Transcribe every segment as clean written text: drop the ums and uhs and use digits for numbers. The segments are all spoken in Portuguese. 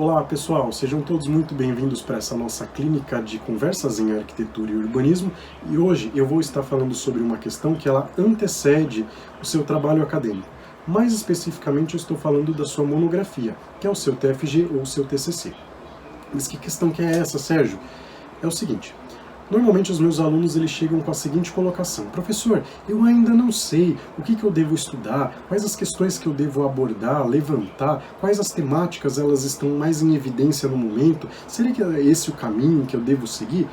Olá pessoal, sejam todos muito bem-vindos para essa nossa clínica de conversas em arquitetura e urbanismo, e hoje eu vou estar falando sobre uma questão que ela antecede o seu trabalho acadêmico. Mais especificamente eu estou falando da sua monografia, que é o seu TFG ou o seu TCC. Mas que questão que é essa, Sérgio? É o seguinte: normalmente os meus alunos eles chegam com a seguinte colocação: professor, eu ainda não sei o que eu devo estudar, quais as questões que eu devo abordar, levantar, quais as temáticas elas estão mais em evidência no momento, será que é esse o caminho que eu devo seguir?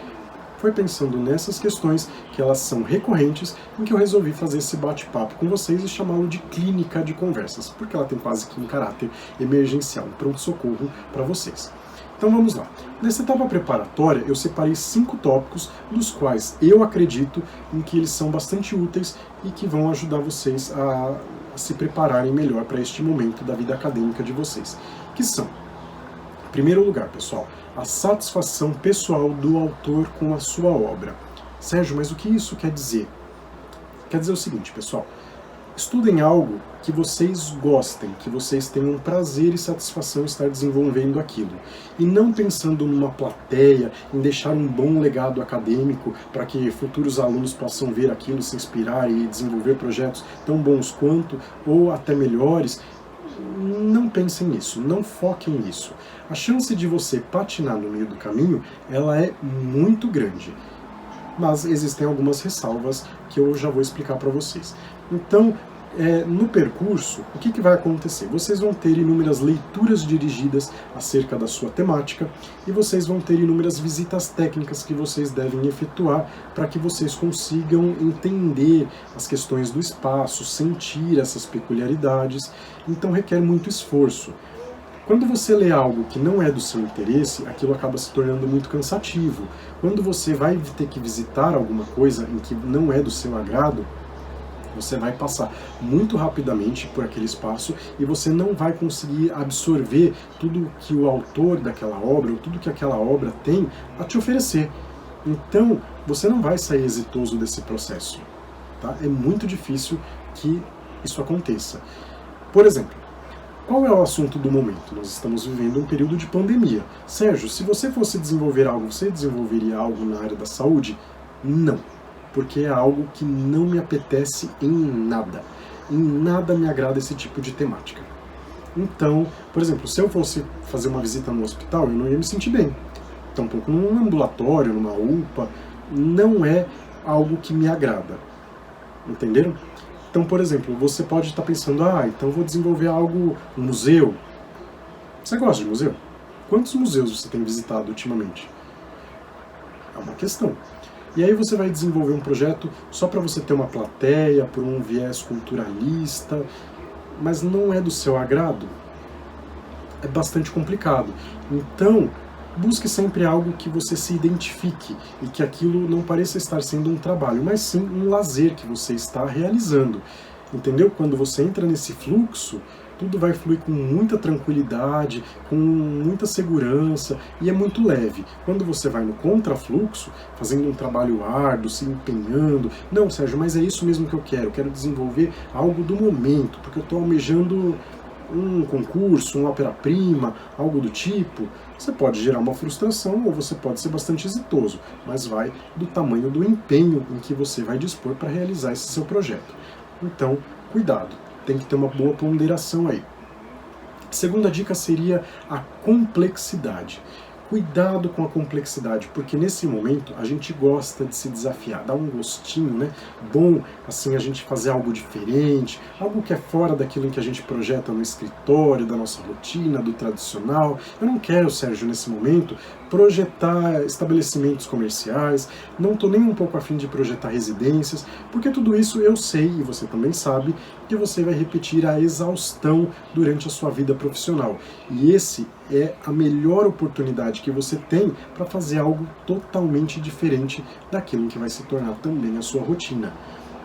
Foi pensando nessas questões, que elas são recorrentes, em que eu resolvi fazer esse bate-papo com vocês e chamá-lo de clínica de conversas, porque ela tem quase que um caráter emergencial, um pronto-socorro para vocês. Então vamos lá. Nessa etapa preparatória, eu separei 5 tópicos, dos quais eu acredito em que eles são bastante úteis e que vão ajudar vocês a se prepararem melhor para este momento da vida acadêmica de vocês. Que são, em primeiro lugar, pessoal, a satisfação pessoal do autor com a sua obra. Sérgio, mas o que isso quer dizer? Quer dizer o seguinte, pessoal: estudem algo que vocês gostem, que vocês tenham prazer e satisfação em estar desenvolvendo aquilo. E não pensando numa plateia, em deixar um bom legado acadêmico para que futuros alunos possam ver aquilo, se inspirar e desenvolver projetos tão bons quanto, ou até melhores. Não pensem nisso, não foquem nisso. A chance de você patinar no meio do caminho, ela é muito grande. Mas existem algumas ressalvas que eu já vou explicar para vocês. Então, no percurso, o que vai acontecer? Vocês vão ter inúmeras leituras dirigidas acerca da sua temática e vocês vão ter inúmeras visitas técnicas que vocês devem efetuar para que vocês consigam entender as questões do espaço, sentir essas peculiaridades. Então requer muito esforço. Quando você lê algo que não é do seu interesse, aquilo acaba se tornando muito cansativo. Quando você vai ter que visitar alguma coisa em que não é do seu agrado, você vai passar muito rapidamente por aquele espaço e você não vai conseguir absorver tudo que o autor daquela obra, ou tudo que aquela obra tem a te oferecer. Então, você não vai sair exitoso desse processo. Tá? É muito difícil que isso aconteça. Por exemplo, qual é o assunto do momento? Nós estamos vivendo um período de pandemia. Sérgio, se você fosse desenvolver algo, você desenvolveria algo na área da saúde? Não. Porque é algo que não me apetece em nada. Em nada me agrada esse tipo de temática. Então, por exemplo, se eu fosse fazer uma visita no hospital, eu não ia me sentir bem. Tampouco num ambulatório, numa UPA, não é algo que me agrada. Entenderam? Então, por exemplo, você pode estar pensando: então eu vou desenvolver algo, um museu. Você gosta de museu? Quantos museus você tem visitado ultimamente? É uma questão. E aí você vai desenvolver um projeto só para você ter uma plateia, por um viés culturalista, mas não é do seu agrado? É bastante complicado. Então, busque sempre algo que você se identifique e que aquilo não pareça estar sendo um trabalho, mas sim um lazer que você está realizando. Entendeu? Quando você entra nesse fluxo, tudo vai fluir com muita tranquilidade, com muita segurança e é muito leve. Quando você vai no contrafluxo, fazendo um trabalho árduo, se empenhando: não, Sérgio, mas é isso mesmo que eu quero desenvolver algo do momento, porque eu estou almejando um concurso, uma ópera-prima, algo do tipo. Você pode gerar uma frustração ou você pode ser bastante exitoso, mas vai do tamanho do empenho em que você vai dispor para realizar esse seu projeto. Então, cuidado, tem que ter uma boa ponderação aí. A segunda dica seria a complexidade. Cuidado com a complexidade, porque nesse momento a gente gosta de se desafiar, dá um gostinho, né? Bom, assim, a gente fazer algo diferente, algo que é fora daquilo em que a gente projeta no escritório, da nossa rotina, do tradicional. Eu não quero, Sérgio, nesse momento, projetar estabelecimentos comerciais, não estou nem um pouco afim de projetar residências, porque tudo isso eu sei, e você também sabe, que você vai repetir a exaustão durante a sua vida profissional. E esse é a melhor oportunidade que você tem para fazer algo totalmente diferente daquilo que vai se tornar também a sua rotina.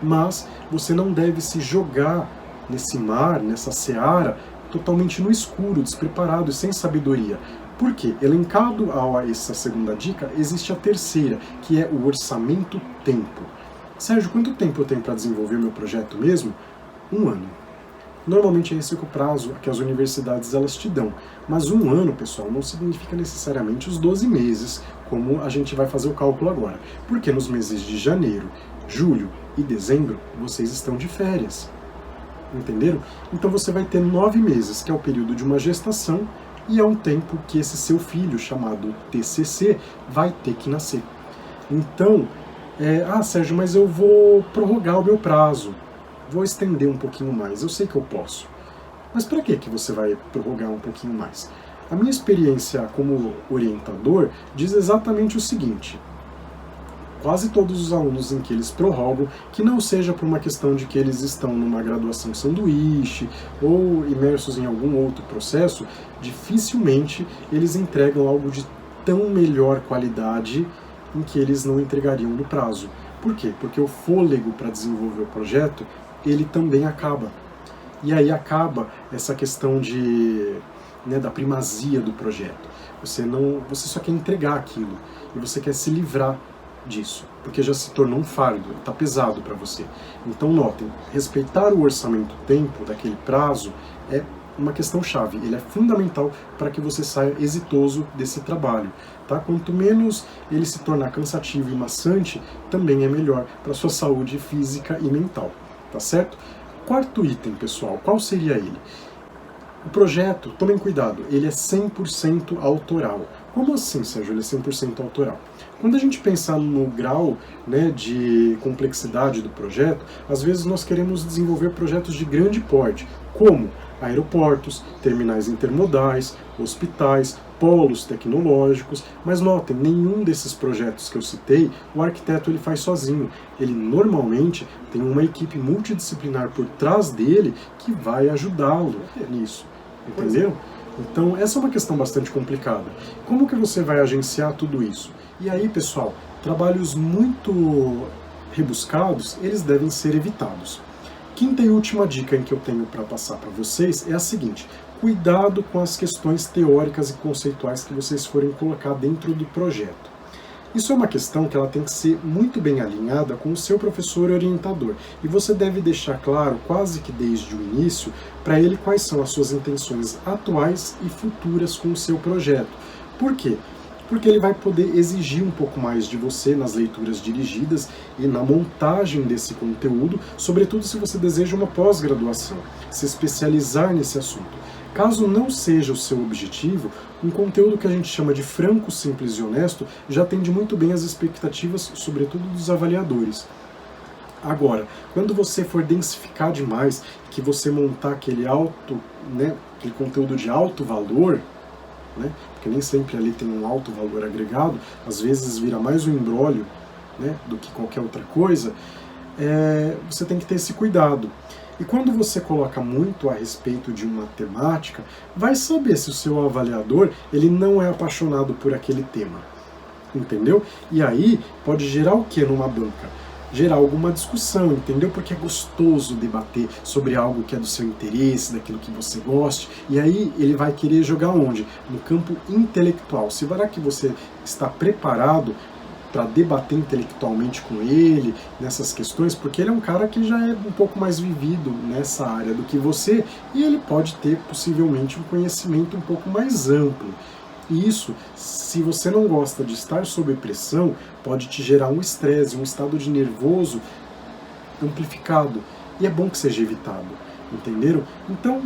Mas você não deve se jogar nesse mar, nessa seara, totalmente no escuro, despreparado e sem sabedoria. Por quê? Elencado a essa segunda dica, existe a terceira, que é o orçamento-tempo. Sérgio, quanto tempo eu tenho para desenvolver meu projeto mesmo? 1 ano. Normalmente é esse o prazo que as universidades elas te dão. Mas um ano, pessoal, não significa necessariamente os 12 meses, como a gente vai fazer o cálculo agora. Porque nos meses de janeiro, julho e dezembro, vocês estão de férias. Entenderam? Então você vai ter 9 meses, que é o período de uma gestação, e é um tempo que esse seu filho, chamado TCC, vai ter que nascer. Então, Sérgio, mas eu vou prorrogar o meu prazo, vou estender um pouquinho mais, eu sei que eu posso. Mas para que você vai prorrogar um pouquinho mais? A minha experiência como orientador diz exatamente o seguinte: quase todos os alunos em que eles prorrogam, que não seja por uma questão de que eles estão numa graduação sanduíche ou imersos em algum outro processo, dificilmente eles entregam algo de tão melhor qualidade em que eles não entregariam no prazo. Por quê? Porque o fôlego para desenvolver o projeto, ele também acaba. E aí acaba essa questão da primazia do projeto. Você só quer entregar aquilo e você quer se livrar disso, porque já se tornou um fardo, está pesado para você. Então notem, respeitar o orçamento-tempo daquele prazo é uma questão chave, ele é fundamental para que você saia exitoso desse trabalho. Tá? Quanto menos ele se tornar cansativo e maçante, também é melhor para a sua saúde física e mental. Tá certo? Quarto item, pessoal, qual seria ele? O projeto, tomem cuidado, ele é 100% autoral. Como assim, Sérgio, ele é 100% autoral? Quando a gente pensar no grau de complexidade do projeto, às vezes nós queremos desenvolver projetos de grande porte, como aeroportos, terminais intermodais, hospitais, polos tecnológicos, mas notem, nenhum desses projetos que eu citei, o arquiteto ele faz sozinho. Ele normalmente tem uma equipe multidisciplinar por trás dele que vai ajudá-lo nisso, entendeu? Então essa é uma questão bastante complicada. Como que você vai agenciar tudo isso? E aí, pessoal, trabalhos muito rebuscados, eles devem ser evitados. Quinta e última dica que eu tenho para passar para vocês é a seguinte: cuidado com as questões teóricas e conceituais que vocês forem colocar dentro do projeto. Isso é uma questão que ela tem que ser muito bem alinhada com o seu professor orientador, e você deve deixar claro, quase que desde o início, para ele quais são as suas intenções atuais e futuras com o seu projeto. Por quê? Porque ele vai poder exigir um pouco mais de você nas leituras dirigidas e na montagem desse conteúdo, sobretudo se você deseja uma pós-graduação, se especializar nesse assunto. Caso não seja o seu objetivo, um conteúdo que a gente chama de franco, simples e honesto já atende muito bem as expectativas, sobretudo dos avaliadores. Agora, quando você for densificar demais, que você montar aquele conteúdo de alto valor, porque nem sempre ali tem um alto valor agregado, às vezes vira mais um imbróglio do que qualquer outra coisa, você tem que ter esse cuidado. E quando você coloca muito a respeito de uma temática, vai saber se o seu avaliador ele não é apaixonado por aquele tema, entendeu? E aí pode gerar o que numa banca? Gerar alguma discussão, entendeu? Porque é gostoso debater sobre algo que é do seu interesse, daquilo que você goste, e aí ele vai querer jogar onde? No campo intelectual. Será que você está preparado para debater intelectualmente com ele nessas questões? Porque ele é um cara que já é um pouco mais vivido nessa área do que você, e ele pode ter possivelmente um conhecimento um pouco mais amplo. E isso, se você não gosta de estar sob pressão, pode te gerar um estresse, um estado de nervoso amplificado. E é bom que seja evitado, entenderam? Então,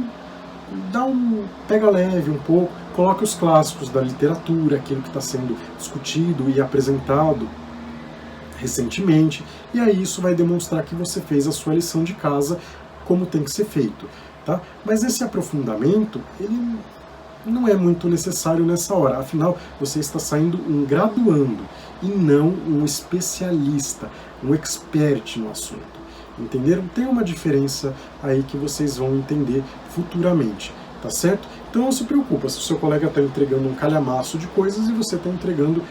pega leve um pouco, coloque os clássicos da literatura, aquilo que está sendo discutido e apresentado recentemente, e aí isso vai demonstrar que você fez a sua lição de casa como tem que ser feito. Tá? Mas esse aprofundamento, ele não é muito necessário nessa hora, afinal você está saindo um graduando e não um especialista, um expert no assunto. Entenderam? Tem uma diferença aí que vocês vão entender futuramente, tá certo? Então não se preocupa se o seu colega está entregando um calhamaço de coisas e você está entregando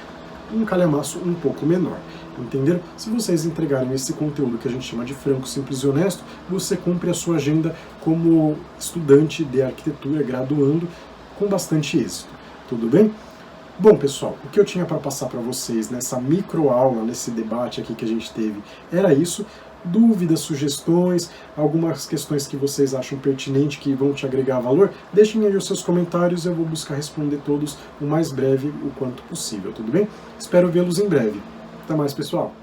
um calhamaço um pouco menor, entenderam? Se vocês entregarem esse conteúdo que a gente chama de franco, simples e honesto, você cumpre a sua agenda como estudante de arquitetura, graduando, com bastante êxito, tudo bem? Bom, pessoal, o que eu tinha para passar para vocês nessa microaula, nesse debate aqui que a gente teve, era isso. dúvidas, sugestões, algumas questões que vocês acham pertinentes, que vão te agregar valor, deixem aí os seus comentários, eu vou buscar responder todos o mais breve o quanto possível, tudo bem? Espero vê-los em breve. Até mais, pessoal!